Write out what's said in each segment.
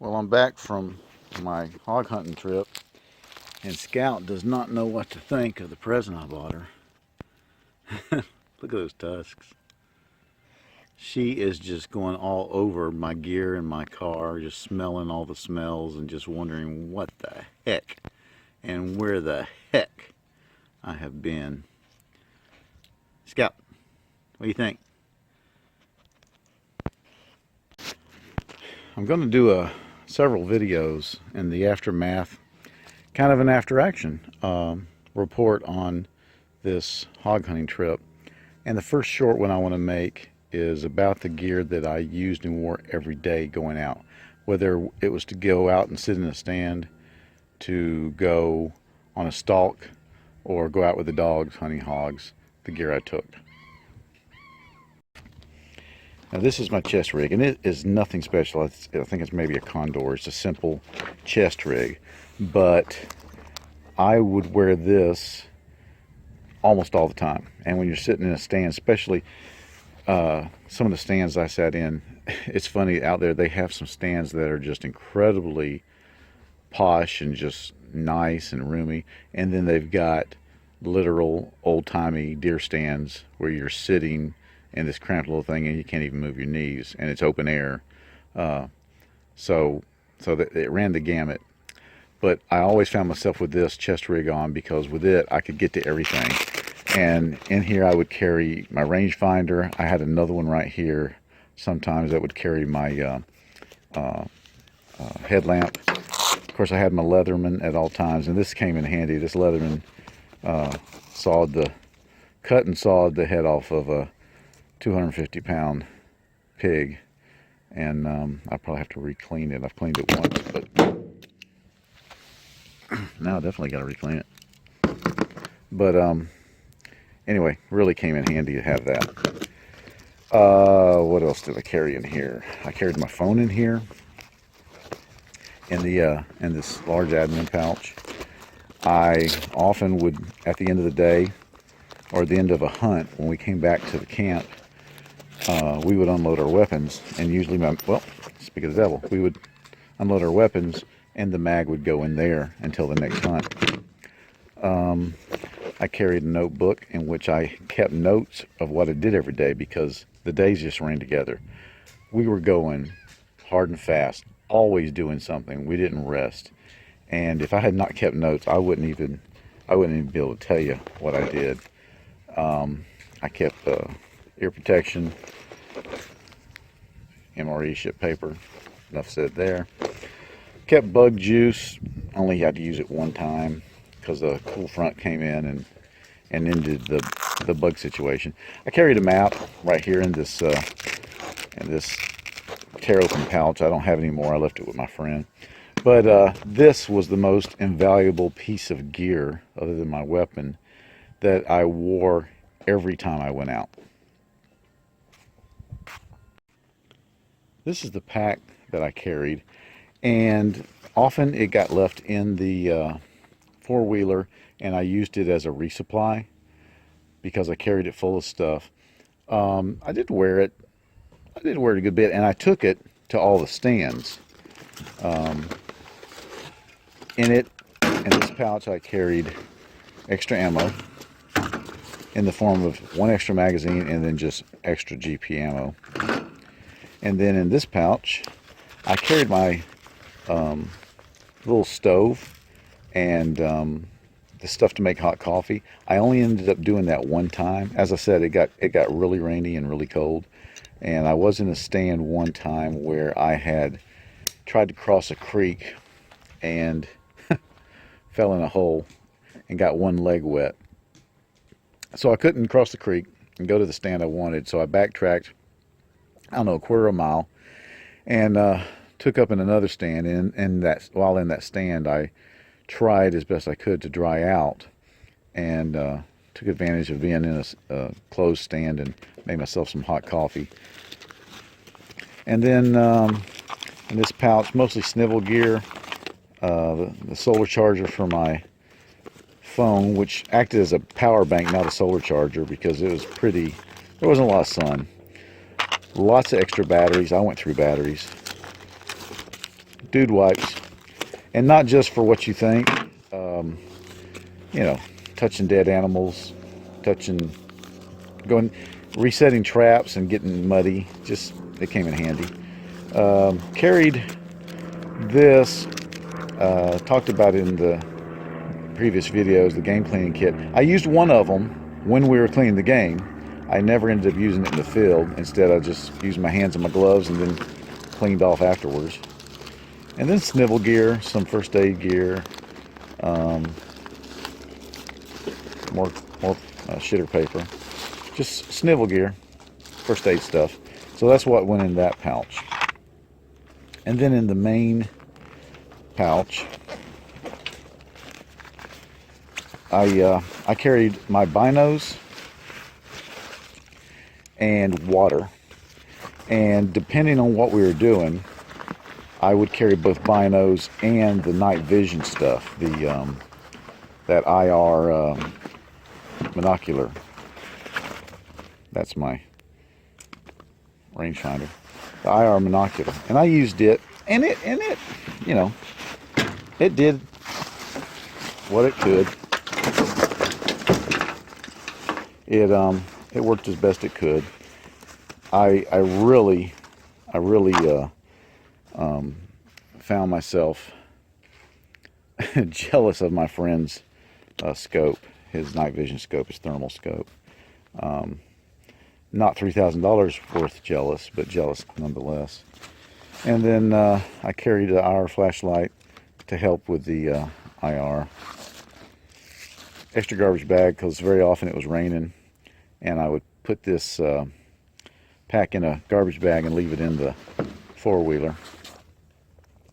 Well, I'm back from my hog hunting trip, and Scout does not know what to think of the present I bought her. Look at those tusks. She is just going all over my gear in my car, just smelling all the smells and just wondering what the heck and where the heck I have been. Scout, what do you think? I'm going to do several videos in the aftermath, kind of an after action report on this hog hunting trip. And the first short one I want to make is about the gear that I used and wore every day going out. Whether it was to go out and sit in a stand, to go on a stalk, or go out with the dogs hunting hogs, the gear I took. Now this is my chest rig, and it is nothing special. I think it's maybe a Condor. It's a simple chest rig, but I would wear this almost all the time. And when you're sitting in a stand, especially some of the stands I sat in, it's funny out there, they have some stands that are just incredibly posh and just nice and roomy, and then they've got literal old-timey deer stands where you're sitting in this cramped little thing and you can't even move your knees, and it's open air. So it ran the gamut. But I always found myself with this chest rig on because with it I could get to everything. And in here I would carry my rangefinder. I had another one right here sometimes that would carry my headlamp. Of course, I had my Leatherman at all times, and this came in handy. This Leatherman cut and sawed the head off of a 250-pound pig, and I probably have to re-clean it. I've cleaned it once, but now I definitely got to re-clean it. But anyway, really came in handy to have that. What else did I carry in here? I carried my phone in here, in this large admin pouch. I often would, at the end of the day, or at the end of a hunt, when we came back to the camp, we would unload our weapons, and usually, speak of the devil, we would unload our weapons, and the mag would go in there until the next hunt. I carried a notebook in which I kept notes of what I did every day because the days just ran together. We were going hard and fast, always doing something. We didn't rest. And if I had not kept notes, I wouldn't even be able to tell you what I did. I kept ear protection, MRE ship paper, enough said there. Kept bug juice, only had to use it one time because the cool front came in and ended the bug situation. I carried a map right here in this tear open pouch. I don't have any more. I left it with my friend. But this was the most invaluable piece of gear, other than my weapon, that I wore every time I went out. This is the pack that I carried, and often it got left in the four-wheeler, and I used it as a resupply because I carried it full of stuff. I did wear it a good bit, and I took it to all the stands. In this pouch I carried extra ammo in the form of one extra magazine and then just extra GP ammo. And then in this pouch I carried my little stove and the stuff to make hot coffee. I only ended up doing that one time. As I said, it got really rainy and really cold, and I was in a stand one time where I had tried to cross a creek and fell in a hole and got one leg wet. So I couldn't cross the creek and go to the stand I wanted, so I backtracked, I don't know, a quarter of a mile, and took up in another stand. And while in that stand, I tried as best I could to dry out, and took advantage of being in a closed stand and made myself some hot coffee. And then in this pouch, mostly snivel gear, the solar charger for my phone, which acted as a power bank, not a solar charger, because it was there wasn't a lot of sun. Lots of extra batteries. I went through batteries. dude wipes, and not just for what you think. You know, touching dead animals, touching, going, resetting traps and getting muddy. Just, it came in handy. Carried this, talked about it in the previous videos, the game cleaning kit. I used one of them when we were cleaning the game. I never ended up using it in the field. Instead, I just used my hands and my gloves and then cleaned off afterwards. And then snivel gear, some first aid gear, more shitter paper, just snivel gear, first aid stuff. So that's what went in that pouch. And then in the main pouch, I carried my binos and water. And depending on what we were doing, I would carry both binos and the night vision stuff, the that IR monocular. That's my rangefinder, the IR monocular, and I used it, and it, you know, it did what it could. It worked as best it could. I really found myself jealous of my friend's scope, his night vision scope, his thermal scope. Not $3,000 worth jealous, but jealous nonetheless. And then I carried an IR flashlight to help with the IR. Extra garbage bag, because very often it was raining, and I would put this pack in a garbage bag and leave it in the four-wheeler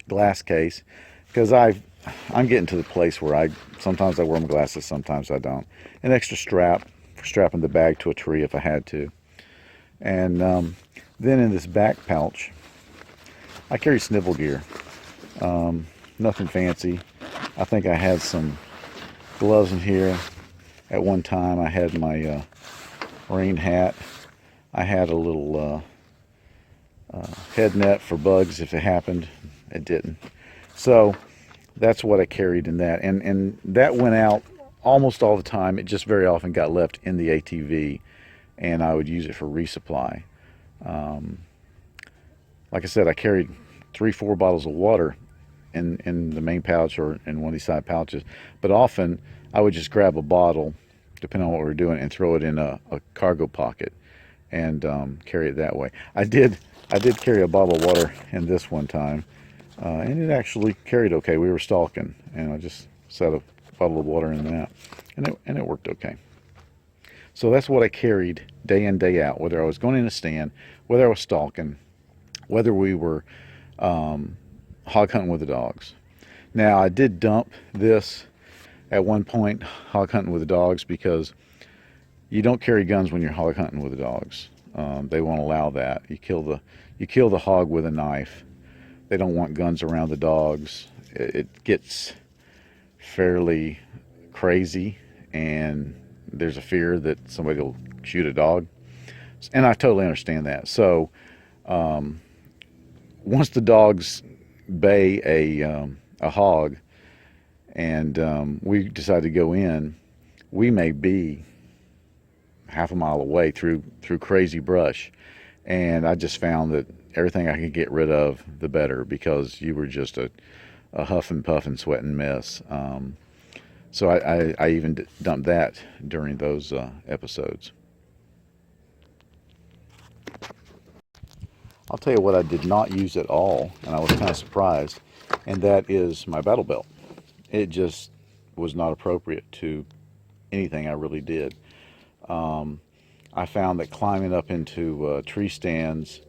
glass case, because I'm getting to the place where sometimes I wear my glasses, sometimes I don't. An extra strap for strapping the bag to a tree if I had to. And then in this back pouch, I carry snivel gear. Nothing fancy. I think I had some gloves in here at one time. I had my rain hat. I had a little head net for bugs if it happened. It didn't. So that's what I carried in that. And that went out almost all the time. It just very often got left in the ATV, and I would use it for resupply. Like I said, I carried 3-4 bottles of water in the main pouch or in one of these side pouches, but often I would just grab a bottle, depending on what we were doing, and throw it in a cargo pocket and carry it that way. I did carry a bottle of water in this one time, and it actually carried okay. We were stalking, and I just set a bottle of water in that, and it worked okay. So that's what I carried day in, day out, whether I was going in a stand, whether I was stalking, whether we were hog hunting with the dogs. Now, I did dump this at one point, hog hunting with the dogs, because you don't carry guns when you're hog hunting with the dogs. They won't allow that. You kill the hog with a knife. They don't want guns around the dogs. It gets fairly crazy, and there's a fear that somebody will shoot a dog, and I totally understand that. So once the dogs bay a hog, and we decide to go in, we may be half a mile away through crazy brush, and I just found that everything I could get rid of, the better, because you were just a huff and puff and sweating mess. So I even dumped that during those episodes. I'll tell you what I did not use at all, and I was kind of surprised, and that is my battle belt. It just was not appropriate to anything I really did. I found that climbing up into tree stands,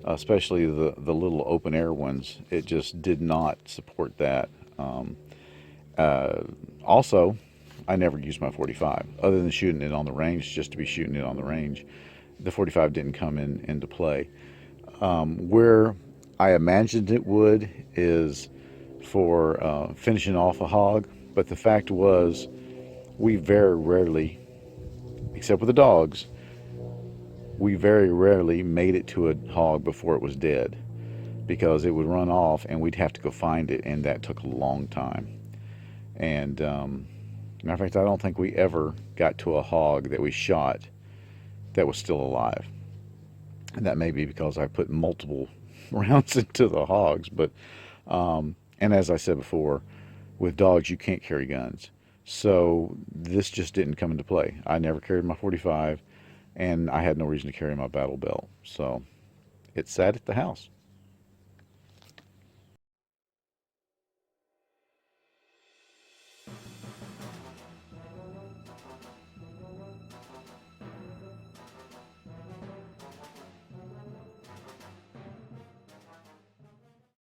especially the little open air ones, it just did not support that. Also, I never used my 45, other than shooting it on the range, just to be shooting it on the range. The 45 didn't come into play. Where I imagined it would is for finishing off a hog, but the fact was, we very rarely, except with the dogs, we very rarely made it to a hog before it was dead. because it would run off and we'd have to go find it, and that took a long time. And matter of fact, I don't think we ever got to a hog that we shot that was still alive. And that may be because I put multiple rounds into the hogs. But and as I said before, with dogs you can't carry guns, so this just didn't come into play. I never carried my 45, and I had no reason to carry my battle belt, so it sat at the house.